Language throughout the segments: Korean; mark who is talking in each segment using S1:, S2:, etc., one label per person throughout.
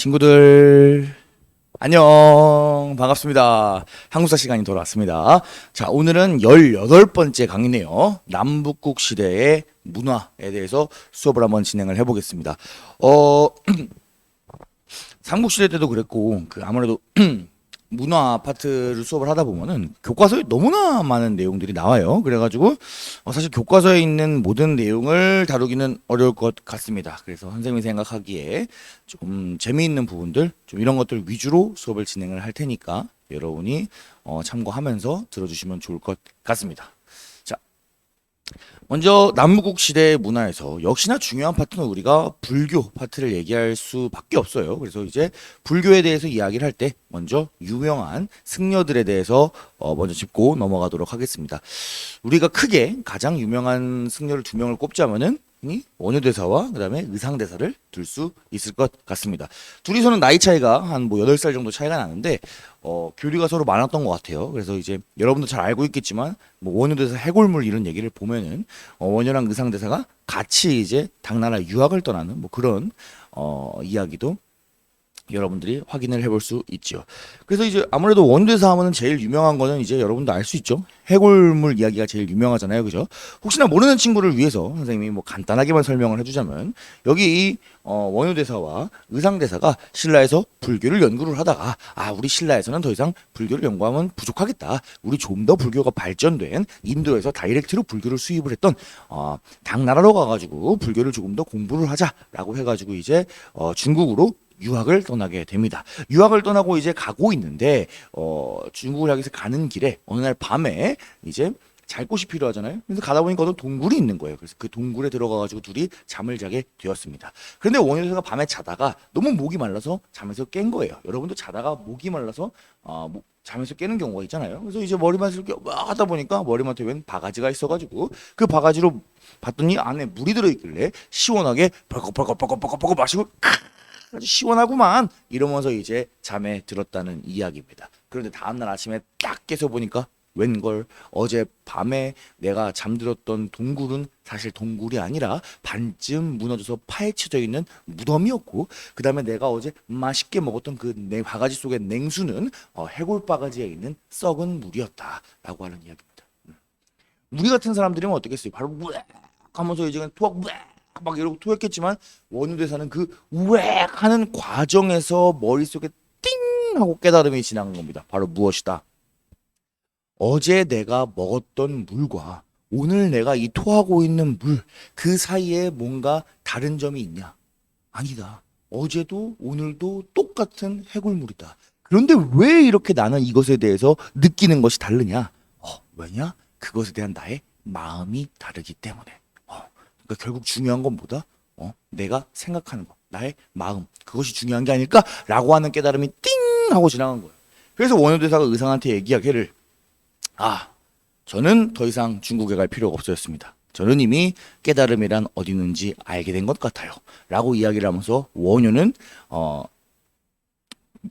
S1: 친구들 안녕 반갑습니다. 한국사 시간이 돌아왔습니다. 자, 오늘은 18번째 강의네요. 남북국 시대의 문화에 대해서 수업을 한번 진행을 해보겠습니다. 삼국시대 때도 그랬고 아무래도 문화 파트를 수업을 하다 보면은 교과서에 너무나 많은 내용들이 나와요. 그래가지고 사실 교과서에 있는 모든 내용을 다루기는 어려울 것 같습니다. 그래서 선생님이 생각하기에 좀 재미있는 부분들, 좀 이런 것들 위주로 수업을 진행을 할 테니까 여러분이 참고하면서 들어주시면 좋을 것 같습니다. 자, 먼저 남북국 시대의 문화에서 역시나 중요한 파트는 우리가 불교 파트를 얘기할 수밖에 없어요. 그래서 이제 불교에 대해서 이야기를 할 때 먼저 유명한 승려들에 대해서 먼저 짚고 넘어가도록 하겠습니다. 우리가 크게 가장 유명한 승려를 두 명을 꼽자면은 원효대사와 그다음에 의상대사를 둘 수 있을 것 같습니다. 둘이서는 나이 차이가 한 뭐 8살 정도 차이가 나는데 교류가 서로 많았던 것 같아요. 그래서 이제 여러분도 잘 알고 있겠지만 뭐 원효대사 해골물 이런 얘기를 보면은 원효랑 의상대사가 같이 이제 당나라 유학을 떠나는 뭐 그런 이야기도 여러분들이 확인을 해볼 수 있죠. 그래서 이제 아무래도 원효대사 하면은 제일 유명한 거는 이제 여러분도 알 수 있죠. 해골물 이야기가 제일 유명하잖아요. 그죠? 혹시나 모르는 친구를 위해서 선생님이 뭐 간단하게만 설명을 해주자면 여기 이 원효대사와 의상대사가 신라에서 불교를 연구를 하다가 우리 신라에서는 더 이상 불교를 연구하면 부족하겠다. 우리 좀 더 불교가 발전된 인도에서 다이렉트로 불교를 수입을 했던 당나라로 가가지고 불교를 조금 더 공부를 하자라고 해가지고 이제 중국으로 유학을 떠나게 됩니다. 유학을 떠나고 이제 가고 있는데 중국을 향해서 가는 길에 어느 날 밤에 이제 잘 곳이 필요하잖아요. 그래서 가다 보니까 어떤 동굴이 있는 거예요. 그래서 그 동굴에 들어가가지고 둘이 잠을 자게 되었습니다. 그런데 원효대사가 밤에 자다가 너무 목이 말라서 잠에서 깬 거예요. 여러분도 자다가 목이 말라서 잠에서 깨는 경우가 있잖아요. 그래서 이제 머리맡을 이렇게 막 하다 보니까 머리맡에 웬 바가지가 있어가지고 그 바가지로 봤더니 안에 물이 들어있길래 시원하게 벌컥벌컥 마시고 아주 시원하구만 이러면서 이제 잠에 들었다는 이야기입니다. 그런데 다음날 아침에 딱 깨서 보니까 웬걸 어제 밤에 내가 잠들었던 동굴은 사실 동굴이 아니라 반쯤 무너져서 파헤쳐져 있는 무덤이었고, 그 다음에 내가 어제 맛있게 먹었던 그 내 바가지 속의 냉수는 해골 바가지에 있는 썩은 물이었다라고 하는 이야기입니다. 우리 같은 사람들이면 어떻겠어요? 바로 우엑 하면서 이제 그냥 토악 우엑 막 이러고 토했겠지만 원효대사는 그 우엑 하는 과정에서 머릿속에 띵 하고 깨달음이 지나간 겁니다. 바로 무엇이다? 어제 내가 먹었던 물과 오늘 내가 이 토하고 있는 물, 그 사이에 뭔가 다른 점이 있냐? 아니다. 어제도 오늘도 똑같은 해골물이다. 그런데 왜 이렇게 나는 이것에 대해서 느끼는 것이 다르냐? 왜냐? 그것에 대한 나의 마음이 다르기 때문에. 그러니까 결국 중요한 건 뭐다? 내가 생각하는 거, 나의 마음, 그것이 중요한 게 아닐까라고 하는 깨달음이 띵 하고 지나간 거예요. 그래서 원효대사가 의상한테 얘기하기를 저는 더 이상 중국에 갈 필요가 없어졌습니다. 저는 이미 깨달음이란 어디 있는지 알게 된 것 같아요. 라고 이야기를 하면서 원효는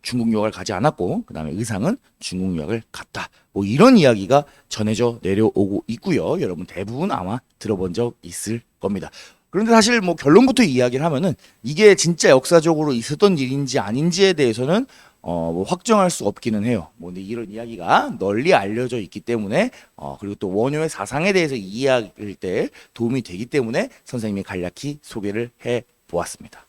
S1: 중국 유학을 가지 않았고 그 다음에 의상은 중국 유학을 갔다. 뭐 이런 이야기가 전해져 내려오고 있고요. 여러분 대부분 아마 들어본 적 있을 겁니다. 그런데 사실 뭐 결론부터 이야기를 하면은 이게 진짜 역사적으로 있었던 일인지 아닌지에 대해서는 뭐 확정할 수 없기는 해요. 뭐 근데 이런 이야기가 널리 알려져 있기 때문에 그리고 또 원효의 사상에 대해서 이해할 때 도움이 되기 때문에 선생님이 간략히 소개를 해 보았습니다.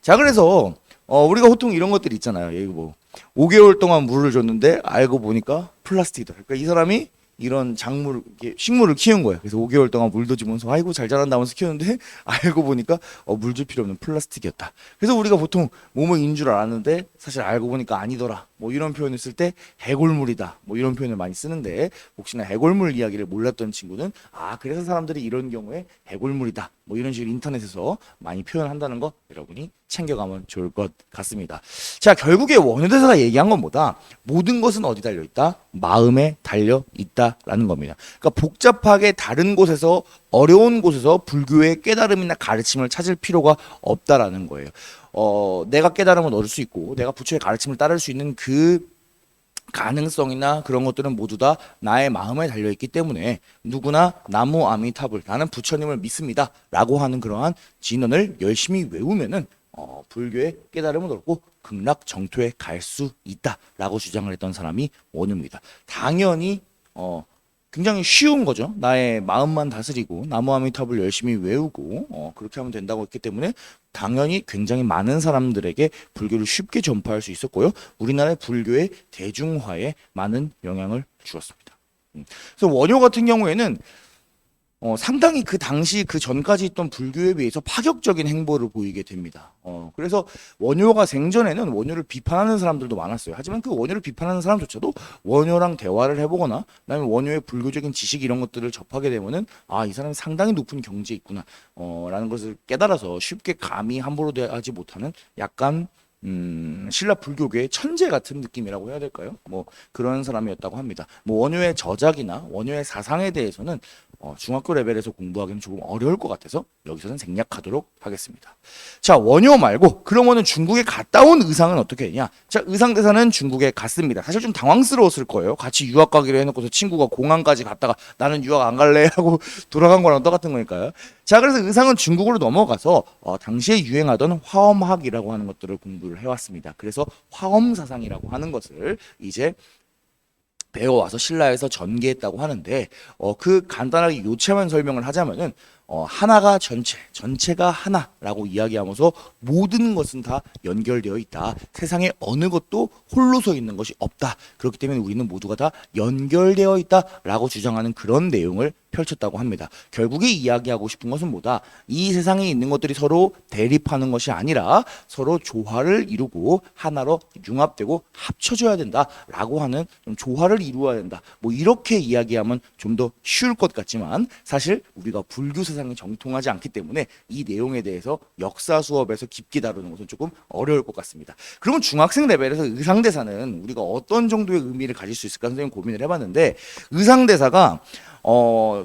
S1: 자, 그래서 우리가 보통 이런 것들 있잖아요. 여기 뭐 5개월 동안 물을 줬는데 알고 보니까 플라스틱이다. 그러니까 이 사람이 이런 작물, 식물을 키운 거예요. 그래서 5개월 동안 물도 주면서 아이고 잘 자란다면서 키웠는데 알고 보니까 물 줄 필요 없는 플라스틱이었다. 그래서 우리가 보통 뭐뭐인 줄 알았는데 사실 알고 보니까 아니더라. 뭐 이런 표현을 쓸 때 해골물이다. 뭐 이런 표현을 많이 쓰는데 혹시나 해골물 이야기를 몰랐던 친구는 그래서 사람들이 이런 경우에 해골물이다. 뭐 이런 식으로 인터넷에서 많이 표현한다는 거 여러분이 챙겨가면 좋을 것 같습니다. 자, 결국에 원효대사가 얘기한 건 뭐다? 모든 것은 어디 달려 있다? 마음에 달려 있다라는 겁니다. 그러니까 복잡하게 다른 곳에서 어려운 곳에서 불교의 깨달음이나 가르침을 찾을 필요가 없다라는 거예요. 내가 깨달음을 얻을 수 있고 내가 부처의 가르침을 따를 수 있는 그 가능성이나 그런 것들은 모두 다 나의 마음에 달려있기 때문에 누구나 나무 아미타불 나는 부처님을 믿습니다 라고 하는 그러한 진언을 열심히 외우면은 불교의 깨달음을 얻고 극락 정토에 갈 수 있다라고 주장을 했던 사람이 원효입니다. 당연히 굉장히 쉬운 거죠. 나의 마음만 다스리고 나무아미탑을 열심히 외우고 그렇게 하면 된다고 했기 때문에 당연히 굉장히 많은 사람들에게 불교를 쉽게 전파할 수 있었고요. 우리나라의 불교의 대중화에 많은 영향을 주었습니다. 그래서 원효 같은 경우에는 상당히 그 당시 그 전까지 있던 불교에 비해서 파격적인 행보를 보이게 됩니다. 그래서 원효가 생전에는 원효를 비판하는 사람들도 많았어요. 하지만 그 원효를 비판하는 사람조차도 원효랑 대화를 해보거나 그다음에 원효의 불교적인 지식 이런 것들을 접하게 되면은 이 사람이 상당히 높은 경지에 있구나 라는 것을 깨달아서 쉽게 감히 함부로 대하지 못하는 약간 신라 불교계의 천재 같은 느낌이라고 해야 될까요? 뭐 그런 사람이었다고 합니다. 뭐 원효의 저작이나 원효의 사상에 대해서는 중학교 레벨에서 공부하기는 조금 어려울 것 같아서 여기서는 생략하도록 하겠습니다. 자, 원효 말고 그러면은 중국에 갔다 온 의상은 어떻게 되냐? 자, 의상대사는 중국에 갔습니다. 사실 좀 당황스러웠을 거예요. 같이 유학 가기로 해놓고서 친구가 공항까지 갔다가 나는 유학 안 갈래 하고 돌아간 거랑 똑같은 거니까요. 자, 그래서 의상은 중국으로 넘어가서 당시에 유행하던 화엄학이라고 하는 것들을 공부를 해왔습니다. 그래서 화엄사상이라고 하는 것을 이제 배워와서 신라에서 전개했다고 하는데 그 간단하게 요체만 설명을 하자면은 하나가 전체, 전체가 하나라고 이야기하면서 모든 것은 다 연결되어 있다. 세상에 어느 것도 홀로 서 있는 것이 없다. 그렇기 때문에 우리는 모두가 다 연결되어 있다라고 주장하는 그런 내용을 펼쳤다고 합니다. 결국에 이야기하고 싶은 것은 뭐다? 이 세상에 있는 것들이 서로 대립하는 것이 아니라 서로 조화를 이루고 하나로 융합되고 합쳐져야 된다라고 하는 좀 조화를 이루어야 된다. 뭐 이렇게 이야기하면 좀 더 쉬울 것 같지만 사실 우리가 불교 세상에 정통하지 않기 때문에 이 내용에 대해서 역사 수업에서 깊게 다루는 것은 조금 어려울 것 같습니다. 그러면 중학생 레벨에서 의상대사는 우리가 어떤 정도의 의미를 가질 수 있을까 선생님 고민을 해봤는데 의상대사가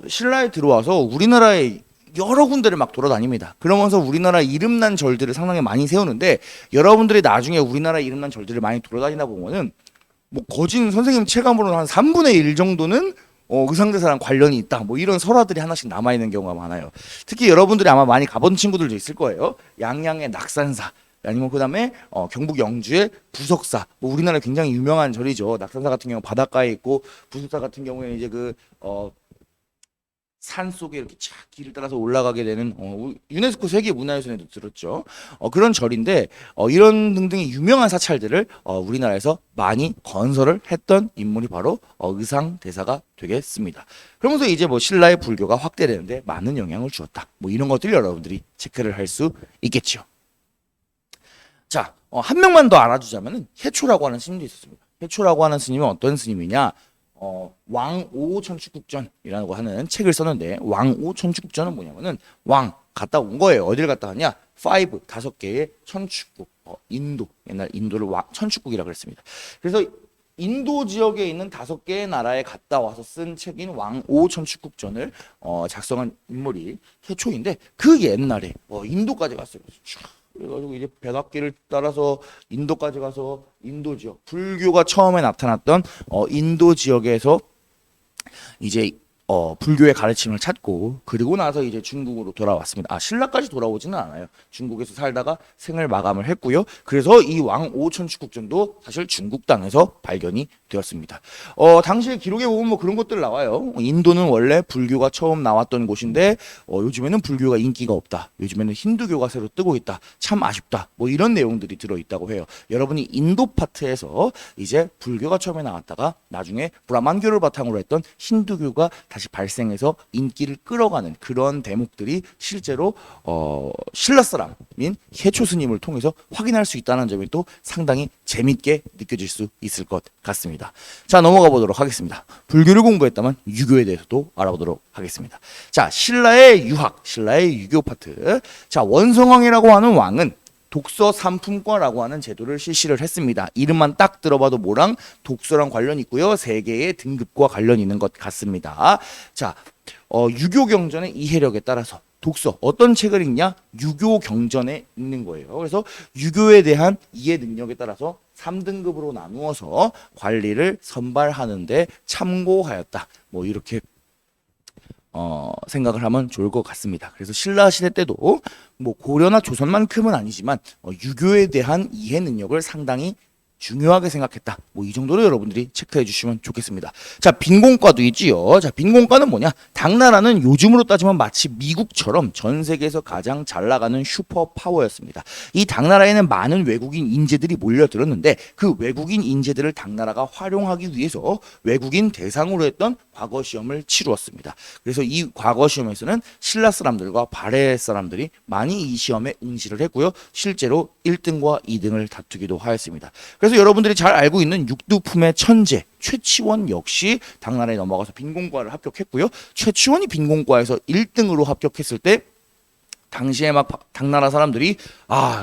S1: 신라에 들어와서 우리나라의 여러 군데를 막 돌아다닙니다. 그러면서 우리나라 이름난 절들을 상당히 많이 세우는데 여러분들이 나중에 우리나라 이름난 절들을 많이 돌아다니다 보면은 뭐 거진 선생님 체감으로는 한 3분의 1 정도는 의상대사랑 관련이 있다. 뭐 이런 설화들이 하나씩 남아있는 경우가 많아요. 특히 여러분들이 아마 많이 가본 친구들도 있을 거예요. 양양의 낙산사. 아니면 그다음에 경북 영주의 부석사. 뭐 우리나라에 굉장히 유명한 절이죠. 낙산사 같은 경우 바닷가에 있고 부석사 같은 경우에는 이제 산 속에 이렇게 착 길을 따라서 올라가게 되는 유네스코 세계 문화유산에도 들었죠. 그런 절인데 이런 등등의 유명한 사찰들을 우리나라에서 많이 건설을 했던 인물이 바로 의상대사가 되겠습니다. 그러면서 이제 뭐 신라의 불교가 확대되는데 많은 영향을 주었다. 뭐 이런 것들 여러분들이 체크를 할 수 있겠죠. 자, 한 명만 더 알아두자면은 해초라고 하는 스님도 있었습니다. 해초라고 하는 스님은 어떤 스님이냐? 왕오 천축국전이라고 하는 책을 썼는데 왕오 천축국전은 뭐냐면은 왕 갔다 온 거예요. 어딜 갔다 왔냐? 5개의 천축국. 인도 옛날 인도를 천축국이라고 그랬습니다. 그래서 인도 지역에 있는 5개의 나라에 갔다 와서 쓴 책인 왕오 천축국전을 작성한 인물이 해초인데 그 옛날에 인도까지 갔어요. 그래가지고 이제 백악기를 따라서 인도까지 가서 인도 지역 불교가 처음에 나타났던 인도 지역에서 이제 불교의 가르침을 찾고 그리고 나서 이제 중국으로 돌아왔습니다. 신라까지 돌아오지는 않아요. 중국에서 살다가 생을 마감을 했고요. 그래서 이 왕오천축국전도 사실 중국 땅에서 발견이 되었습니다. 당시에 기록에 보면 뭐 그런 것들 나와요. 인도는 원래 불교가 처음 나왔던 곳인데 요즘에는 불교가 인기가 없다. 요즘에는 힌두교가 새로 뜨고 있다. 참 아쉽다. 뭐 이런 내용들이 들어있다고 해요. 여러분이 인도 파트에서 이제 불교가 처음에 나왔다가 나중에 브라만교를 바탕으로 했던 힌두교가 다시 발생해서 인기를 끌어가는 그런 대목들이 실제로 신라 사람인 해초 스님을 통해서 확인할 수 있다는 점이 또 상당히 재밌게 느껴질 수 있을 것 같습니다. 자, 넘어가 보도록 하겠습니다. 불교를 공부했다면 유교에 대해서도 알아보도록 하겠습니다. 자, 신라의 유학, 신라의 유교 파트. 자, 원성왕이라고 하는 왕은 독서 삼품과라고 하는 제도를 실시를 했습니다. 이름만 딱 들어봐도 뭐랑 독서랑 관련이 있고요. 3개의 등급과 관련이 있는 것 같습니다. 자, 유교 경전의 이해력에 따라서 독서 어떤 책을 읽냐? 유교 경전에 읽는 거예요. 그래서 유교에 대한 이해 능력에 따라서 3등급으로 나누어서 관리를 선발하는데 참고하였다. 뭐 이렇게 생각을 하면 좋을 것 같습니다. 그래서 신라 시대 때도 뭐 고려나 조선만큼은 아니지만 유교에 대한 이해 능력을 상당히 중요하게 생각했다. 뭐 이 정도로 여러분들이 체크해 주시면 좋겠습니다. 자, 빈곤과도 있지요. 자, 빈곤과는 뭐냐? 당나라는 요즘으로 따지면 마치 미국처럼 전 세계에서 가장 잘 나가는 슈퍼 파워였습니다. 이 당나라에는 많은 외국인 인재들이 몰려들었는데 그 외국인 인재들을 당나라가 활용하기 위해서 외국인 대상으로 했던 과거 시험을 치루었습니다. 그래서 이 과거 시험에서는 신라 사람들과 발해 사람들이 많이 이 시험에 응시를 했고요. 실제로 1등과 2등을 다투기도 하였습니다. 그래서 여러분들이 잘 알고 있는 육두품의 천재 최치원 역시 당나라에 넘어가서 빈곤과를 합격했고요. 최치원이 빈곤과에서 1등으로 합격했을 때 당시에 막 당나라 사람들이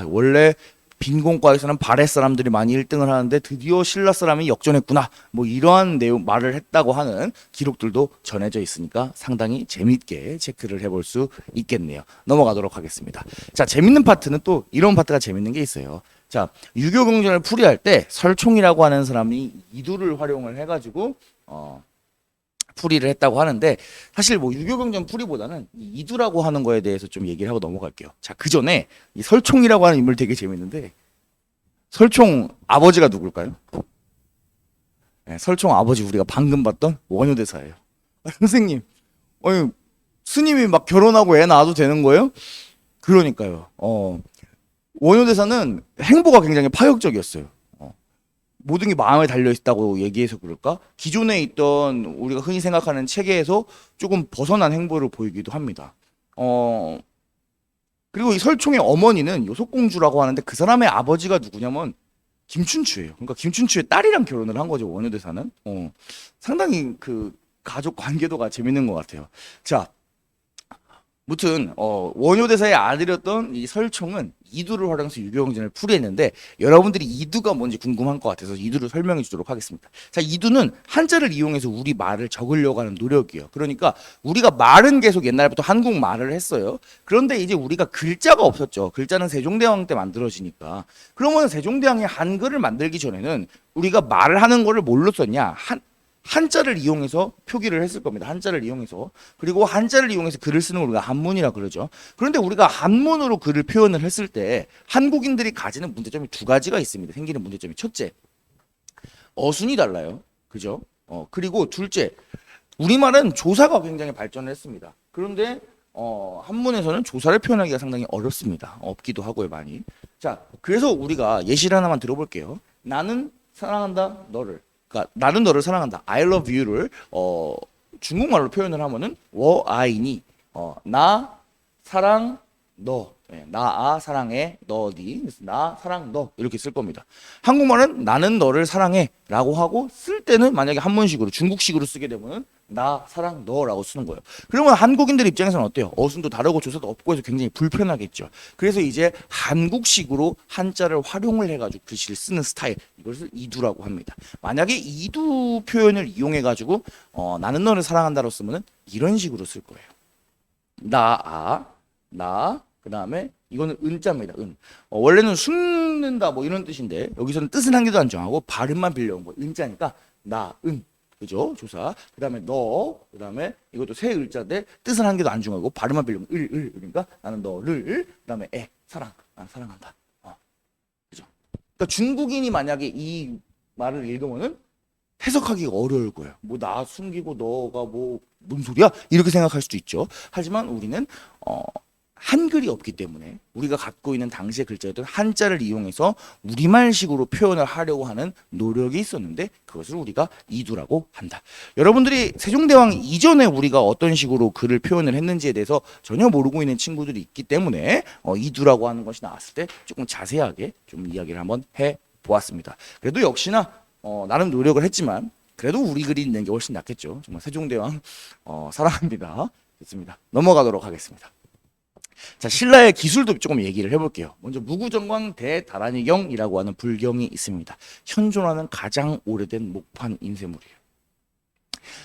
S1: 원래 빈곤과에서는 발해 사람들이 많이 1등을 하는데 드디어 신라 사람이 역전했구나. 뭐 이러한 내용 말을 했다고 하는 기록들도 전해져 있으니까 상당히 재밌게 체크를 해볼 수 있겠네요. 넘어가도록 하겠습니다. 자, 재밌는 파트는 또 이런 파트가 재밌는 게 있어요. 자, 유교 경전을 풀이할 때 설총이라고 하는 사람이 이두를 활용을 해가지고 풀이를 했다고 하는데 사실 뭐 유교 경전 풀이보다는 이두라고 하는 거에 대해서 좀 얘기를 하고 넘어갈게요. 자, 그 전에 이 설총이라고 하는 인물 되게 재밌는데 설총 아버지가 누굴까요? 네, 설총 아버지 우리가 방금 봤던 원효대사예요. 선생님, 아니, 스님이 막 결혼하고 애 낳아도 되는 거예요? 그러니까요. 원효대사는 행보가 굉장히 파격적이었어요. 모든 게 마음에 달려 있다고 얘기해서 그럴까? 기존에 있던 우리가 흔히 생각하는 체계에서 조금 벗어난 행보를 보이기도 합니다. 그리고 이 설총의 어머니는 요속공주라고 하는데 그 사람의 아버지가 누구냐면 김춘추예요. 그러니까 김춘추의 딸이랑 결혼을 한 거죠, 원효대사는. 상당히 그 가족 관계도가 재밌는 것 같아요. 자, 무튼 원효대사의 아들이었던 이 설총은 이두를 활용해서 유교경전을 풀이했는데 여러분들이 이두가 뭔지 궁금한 것 같아서 이두를 설명해 주도록 하겠습니다. 자, 이두는 한자를 이용해서 우리 말을 적으려고 하는 노력이에요. 그러니까 우리가 말은 계속 옛날부터 한국말을 했어요. 그런데 이제 우리가 글자가 없었죠. 글자는 세종대왕 때 만들어지니까. 그러면 세종대왕이 한글을 만들기 전에는 우리가 말을 하는 거를 뭘로 썼냐? 한자를 이용해서 표기를 했을 겁니다. 한자를 이용해서. 그리고 한자를 이용해서 글을 쓰는 걸 우리가 한문이라 그러죠. 그런데 우리가 한문으로 글을 표현을 했을 때 한국인들이 가지는 문제점이 두 가지가 있습니다. 생기는 문제점이 첫째, 어순이 달라요. 그죠? 그리고 둘째, 우리말은 조사가 굉장히 발전을 했습니다. 그런데 한문에서는 조사를 표현하기가 상당히 어렵습니다. 없기도 하고요, 많이. 자, 그래서 우리가 예시를 하나만 들어볼게요. 나는 사랑한다, 너를. 그러니까 나는 너를 사랑한다. I love you를 중국말로 표현을 하면은 워아이니 나 사랑 너. 나아 사랑해 너 어디 그래서 나 사랑 너 이렇게 쓸 겁니다. 한국말은 나는 너를 사랑해라고 하고 쓸 때는 만약에 한문식으로 중국식으로 쓰게 되면은 나 사랑 너라고 쓰는 거예요. 그러면 한국인들 입장에서는 어때요? 어순도 다르고 조사도 없고 해서 굉장히 불편하겠죠. 그래서 이제 한국식으로 한자를 활용을 해가지고 글씨를 쓰는 스타일 이것을 이두라고 합니다. 만약에 이두 표현을 이용해가지고 나는 너를 사랑한다로 쓰면은 이런 식으로 쓸 거예요. 나 그 다음에 이거는 은자입니다. 원래는 숨는다 뭐 이런 뜻인데 여기서는 뜻은 한 개도 안 정하고 발음만 빌려온 거 은자니까 그죠? 조사. 그 다음에 너, 그 다음에 이것도 세 을자인데 뜻은 한 개도 안 정하고 발음만 빌려온 그러니까 나는 너를, 그 다음에 사랑, 난 사랑한다. 그죠? 그러니까 중국인이 만약에 이 말을 읽으면은 해석하기가 어려울 거예요. 뭐 나 숨기고 너가 뭐 뭔 소리야? 이렇게 생각할 수도 있죠. 하지만 우리는 한글이 없기 때문에 우리가 갖고 있는 당시의 글자였던 한자를 이용해서 우리말식으로 표현을 하려고 하는 노력이 있었는데 그것을 우리가 이두라고 한다. 여러분들이 세종대왕 이전에 우리가 어떤 식으로 글을 표현을 했는지에 대해서 전혀 모르고 있는 친구들이 있기 때문에 이두라고 하는 것이 나왔을 때 조금 자세하게 좀 이야기를 한번 해보았습니다. 그래도 역시나 나름 노력을 했지만 그래도 우리 글이 있는 게 훨씬 낫겠죠. 정말 세종대왕 사랑합니다. 좋습니다. 넘어가도록 하겠습니다. 자, 신라의 기술도 조금 얘기를 해볼게요. 먼저 무구정광 대다란이경이라고 하는 불경이 있습니다. 현존하는 가장 오래된 목판 인쇄물이에요.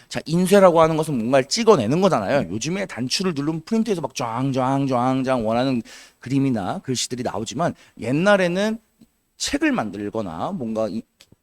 S1: 자, 인쇄라고 하는 것은 뭔가를 찍어내는 거잖아요. 요즘에 단추를 누르면 프린트에서 막 쫙쫙쫙쫙 원하는 그림이나 글씨들이 나오지만 옛날에는 책을 만들거나 뭔가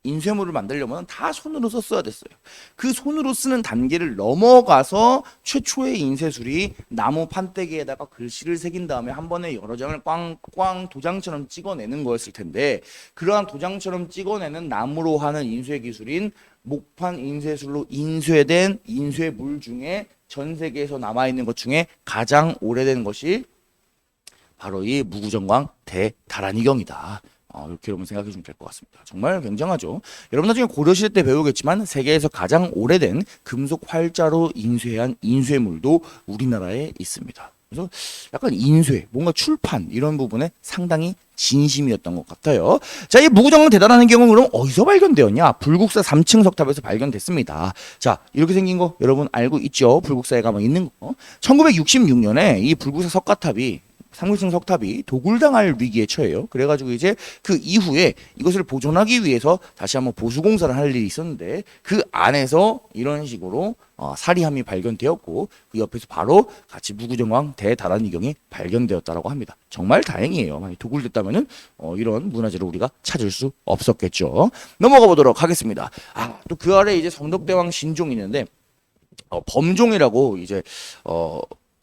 S1: 인쇄물을 만들려면 다 손으로 썼어야 됐어요. 그 손으로 쓰는 단계를 넘어가서 최초의 인쇄술이 나무 판때기에다가 글씨를 새긴 다음에 한 번에 여러 장을 꽝꽝 도장처럼 찍어내는 거였을 텐데, 그러한 도장처럼 찍어내는 나무로 하는 인쇄 기술인 목판 인쇄술로 인쇄된 인쇄물 중에 전 세계에서 남아있는 것 중에 가장 오래된 것이 바로 이 무구정광 대다란이경이다. 이렇게 여러분 생각해 주면 될 것 같습니다. 정말 굉장하죠. 여러분 나중에 고려시대 때 배우겠지만 세계에서 가장 오래된 금속 활자로 인쇄한 인쇄물도 우리나라에 있습니다. 그래서 약간 인쇄, 뭔가 출판 이런 부분에 상당히 진심이었던 것 같아요. 자, 이 무구정광 대다란이경은 그럼 어디서 발견되었냐? 불국사 3층 석탑에서 발견됐습니다. 자, 이렇게 생긴 거 여러분 알고 있죠? 불국사에 가면 있는 거. 1966년에 이 불국사 석가탑이 3층 석탑이 도굴당할 위기에 처해요. 그래가지고 이제 그 이후에 이것을 보존하기 위해서 다시 한번 보수공사를 할 일이 있었는데, 그 안에서 이런 식으로 사리함이 발견되었고, 그 옆에서 바로 같이 무구정광 대다란이경이 발견되었다라고 합니다. 정말 다행이에요. 만약 도굴됐다면은 이런 문화재를 우리가 찾을 수 없었겠죠. 넘어가 보도록 하겠습니다. 또 그 아래 이제 성덕대왕 신종이 있는데, 범종이라고 이제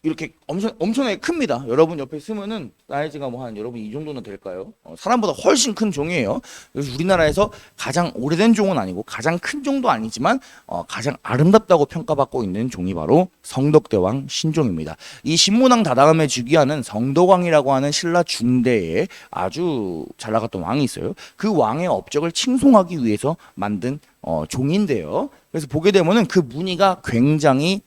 S1: 이렇게 엄청나게 큽니다. 여러분 옆에 쓰면은 사이즈가 뭐 한 여러분 이 정도는 될까요? 사람보다 훨씬 큰 종이에요. 그래서 우리나라에서 가장 오래된 종은 아니고 가장 큰 종도 아니지만 가장 아름답다고 평가받고 있는 종이 바로 성덕대왕 신종입니다. 이 신문왕 다다음에 즉위하는 성덕왕이라고 하는 신라 중대에 아주 잘 나갔던 왕이 있어요. 그 왕의 업적을 칭송하기 위해서 만든 종인데요. 그래서 보게 되면은 그 무늬가 굉장히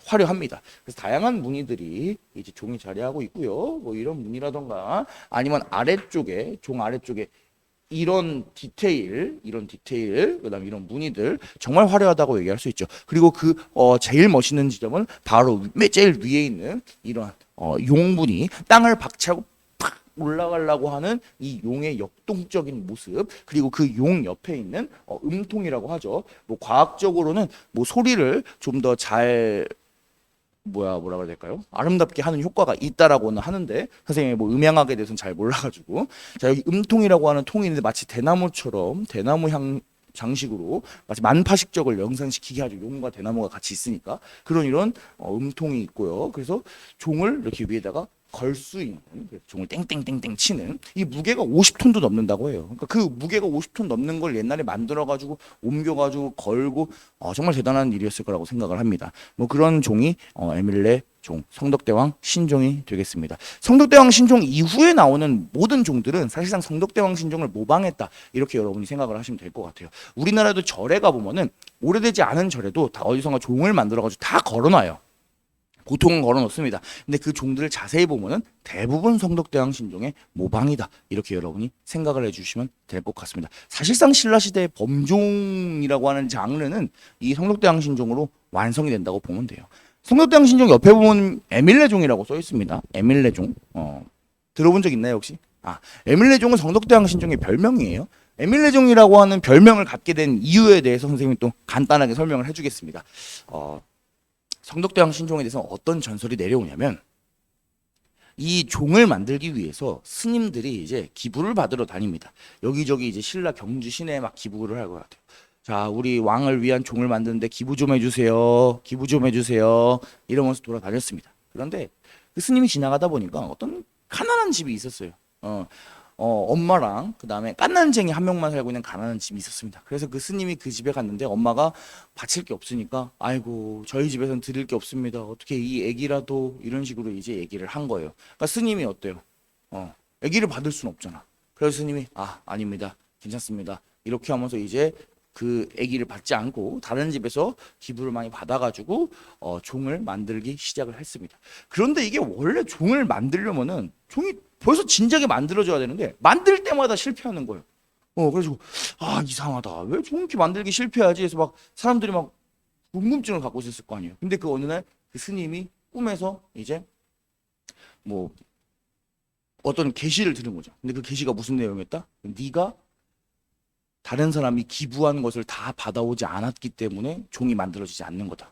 S1: 화려합니다. 그래서 다양한 무늬들이 이제 종이 자리하고 있고요. 뭐 이런 무늬라던가 아니면 아래쪽에 종 아래쪽에 이런 디테일, 그다음 이런 무늬들 정말 화려하다고 얘기할 수 있죠. 그리고 그 제일 멋있는 지점은 바로 제일 위에 있는 이런 용무늬, 땅을 박차고 올라가려고 하는 이 용의 역동적인 모습, 그리고 그 용 옆에 있는 음통이라고 하죠. 뭐 과학적으로는 뭐 소리를 좀 더 잘 뭐라 그래야 될까요? 아름답게 하는 효과가 있다라고는 하는데 선생님이 뭐 음향학에 대해서는 잘 몰라가지고, 자 여기 음통이라고 하는 통이 있는데 마치 대나무처럼 대나무 향 장식으로 마치 만파식적을 연상시키게 하죠. 용과 대나무가 같이 있으니까 그런 이런 음통이 있고요. 그래서 종을 이렇게 위에다가 걸 수 있는, 종을 땡땡땡땡 치는, 이 무게가 50톤도 넘는다고 해요. 그러니까 그 무게가 50톤 넘는 걸 옛날에 만들어가지고 옮겨가지고 걸고 정말 대단한 일이었을 거라고 생각을 합니다. 뭐 그런 종이 에밀레 종, 성덕대왕 신종이 되겠습니다. 성덕대왕 신종 이후에 나오는 모든 종들은 사실상 성덕대왕 신종을 모방했다, 이렇게 여러분이 생각을 하시면 될 것 같아요. 우리나라도 절에 가보면은 오래되지 않은 절에도 다 어디선가 종을 만들어가지고 다 걸어놔요. 보통은 걸어놓습니다. 근데 그 종들을 자세히 보면은 대부분 성덕대왕 신종의 모방이다, 이렇게 여러분이 생각을 해주시면 될 것 같습니다. 사실상 신라시대의 범종이라고 하는 장르는 이 성덕대왕 신종으로 완성이 된다고 보면 돼요. 성덕대왕 신종 옆에 보면 에밀레종이라고 써 있습니다. 에밀레종 들어본 적 있나요 혹시? 에밀레종은 성덕대왕 신종의 별명이에요. 에밀레종이라고 하는 별명을 갖게 된 이유에 대해서 선생님이 또 간단하게 설명을 해주겠습니다. 성덕대왕 신종에 대해서 어떤 전설이 내려오냐면, 이 종을 만들기 위해서 스님들이 이제 기부를 받으러 다닙니다. 여기저기 이제 신라 경주 시내에 막 기부를 할 것 같아요. 자, 우리 왕을 위한 종을 만드는데 기부 좀 해주세요. 기부 좀 해주세요. 이러면서 돌아다녔습니다. 그런데 그 스님이 지나가다 보니까 어떤 가난한 집이 있었어요. 엄마랑 그 다음에 깐난쟁이 한 명만 살고 있는 가난한 집이 있었습니다. 그래서 그 스님이 그 집에 갔는데 엄마가 바칠 게 없으니까, 아이고 저희 집에서는 드릴 게 없습니다. 어떻게 이 애기라도, 이런 식으로 이제 얘기를 한 거예요. 그러니까 스님이 어때요? 애기를 받을 수는 없잖아. 그래서 스님이 아닙니다, 괜찮습니다, 이렇게 하면서 이제 그 애기를 받지 않고 다른 집에서 기부를 많이 받아가지고 종을 만들기 시작을 했습니다. 그런데 이게 원래 종을 만들려면은 종이 벌써 진작에 만들어져야 되는데 만들 때마다 실패하는 거예요. 그래가지고 이상하다, 왜 종이렇게 만들기 실패하지 해서 막 사람들이 막 궁금증을 갖고 있었을 거 아니에요. 근데 그 어느 날 그 스님이 꿈에서 이제 뭐 어떤 계시를 들은 거죠. 근데 그 계시가 무슨 내용이었다? 네가 다른 사람이 기부한 것을 다 받아오지 않았기 때문에 종이 만들어지지 않는 거다.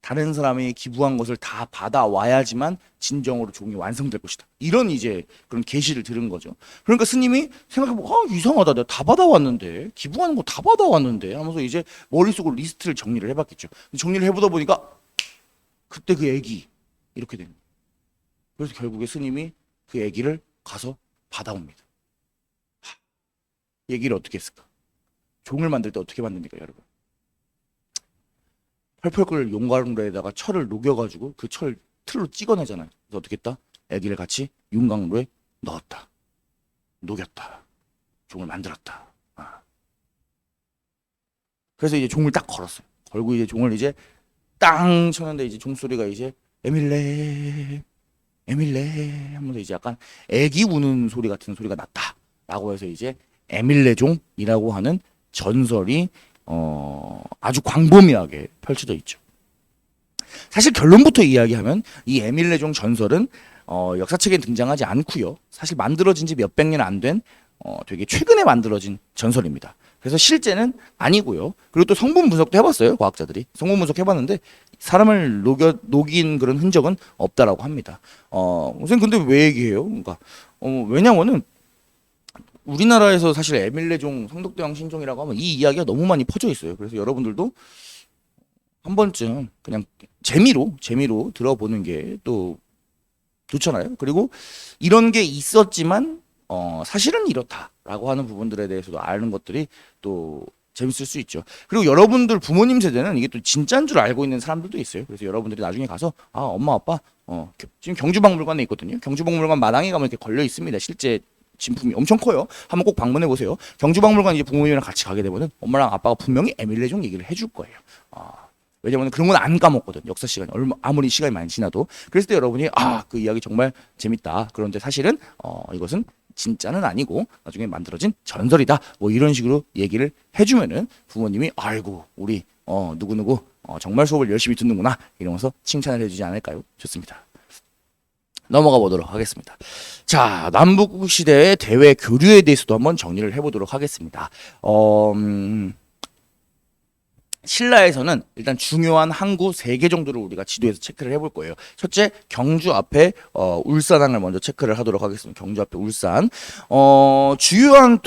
S1: 다른 사람이 기부한 것을 다 받아와야지만 진정으로 종이 완성될 것이다. 이런 이제 그런 계시를 들은 거죠. 그러니까 스님이 생각해보고 이상하다. 내가 다 받아왔는데 기부하는 거 다 받아왔는데 하면서 이제 머릿속으로 리스트를 정리를 해봤겠죠. 정리를 해보다 보니까 그때 그 애기 이렇게 됩니다. 그래서 결국에 스님이 그 애기를 가서 받아옵니다. 얘기를 어떻게 했을까? 종을 만들 때 어떻게 만듭니까, 여러분? 펄펄 끓는 용광로에다가 철을 녹여가지고 그 철 틀로 찍어내잖아요. 그래서 어떻게 했다? 애기를 같이 용광로에 넣었다. 녹였다. 종을 만들었다. 그래서 이제 종을 딱 걸었어요. 걸고 이제 종을 이제 땅 쳤는데 이제 종소리가 이제 에밀레 에밀레 하면서 이제 약간 애기 우는 소리 같은 소리가 났다라고 해서 이제 에밀레종이라고 하는 전설이 아주 광범위하게 펼쳐져 있죠. 사실 결론부터 이야기하면 이 에밀레종 전설은 역사책에 등장하지 않고요. 사실 만들어진 지 몇백 년 안 된 되게 최근에 만들어진 전설입니다. 그래서 실제는 아니고요. 그리고 또 성분 분석도 해봤어요. 과학자들이 성분 분석 해봤는데 사람을 녹인 그런 흔적은 없다라고 합니다. 선생님 근데 왜 얘기해요? 그러니까 왜냐면은 우리나라에서 사실 에밀레종 성덕대왕 신종이라고 하면 이 이야기가 너무 많이 퍼져 있어요. 그래서 여러분들도 한 번쯤 그냥 재미로 들어보는 게 또 좋잖아요. 그리고 이런 게 있었지만 사실은 이렇다라고 하는 부분들에 대해서도 아는 것들이 또 재밌을 수 있죠. 그리고 여러분들 부모님 세대는 이게 또 진짜인 줄 알고 있는 사람들도 있어요. 그래서 여러분들이 나중에 가서 엄마 아빠 지금 경주박물관에 있거든요. 경주박물관 마당에 가면 이렇게 걸려 있습니다. 실제 진품이 엄청 커요. 한번 꼭 방문해 보세요. 경주박물관 이제 부모님이랑 같이 가게 되면은 엄마랑 아빠가 분명히 에밀레종 얘기를 해줄 거예요. 왜냐면 그런 건 안 까먹거든. 역사 시간이 아무리 시간이 많이 지나도. 그랬을 때 여러분이 그 이야기 정말 재밌다. 그런데 사실은 이것은 진짜는 아니고 나중에 만들어진 전설이다. 뭐 이런 식으로 얘기를 해주면은 부모님이 아이고 우리 누구누구 정말 수업을 열심히 듣는구나 이러면서 칭찬을 해주지 않을까요? 좋습니다. 넘어가 보도록 하겠습니다. 자, 남북국 시대의 대외 교류에 대해서도 한번 정리를 해보도록 하겠습니다. 신라에서는 일단 중요한 항구 3개 정도를 우리가 지도에서 체크를 해볼 거예요. 첫째, 경주 앞에 울산항을 먼저 체크를 하도록 하겠습니다. 경주 앞에 울산. 주요한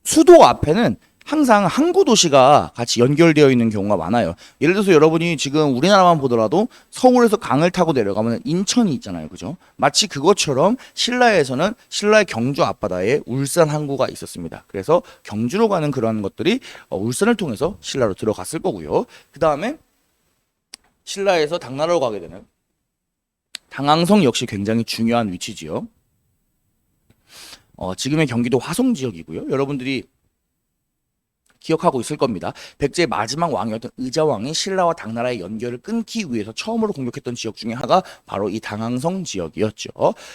S1: 수도 앞에는 항상 항구 도시가 같이 연결되어 있는 경우가 많아요. 예를 들어서 여러분이 지금 우리나라만 보더라도 서울에서 강을 타고 내려가면 인천이 있잖아요. 그죠? 마치 그것처럼 신라에서는 신라의 경주 앞바다에 울산 항구가 있었습니다. 그래서 경주로 가는 그러한 것들이 울산을 통해서 신라로 들어갔을 거고요. 그 다음에 신라에서 당나라로 가게 되는 당항성 역시 굉장히 중요한 위치지요. 지금의 경기도 화성 지역이고요. 여러분들이 기억하고 있을 겁니다. 백제의 마지막 왕이었던 의자왕이 신라와 당나라의 연결을 끊기 위해서 처음으로 공격했던 지역 중에 하나가 바로 이 당항성 지역이었죠.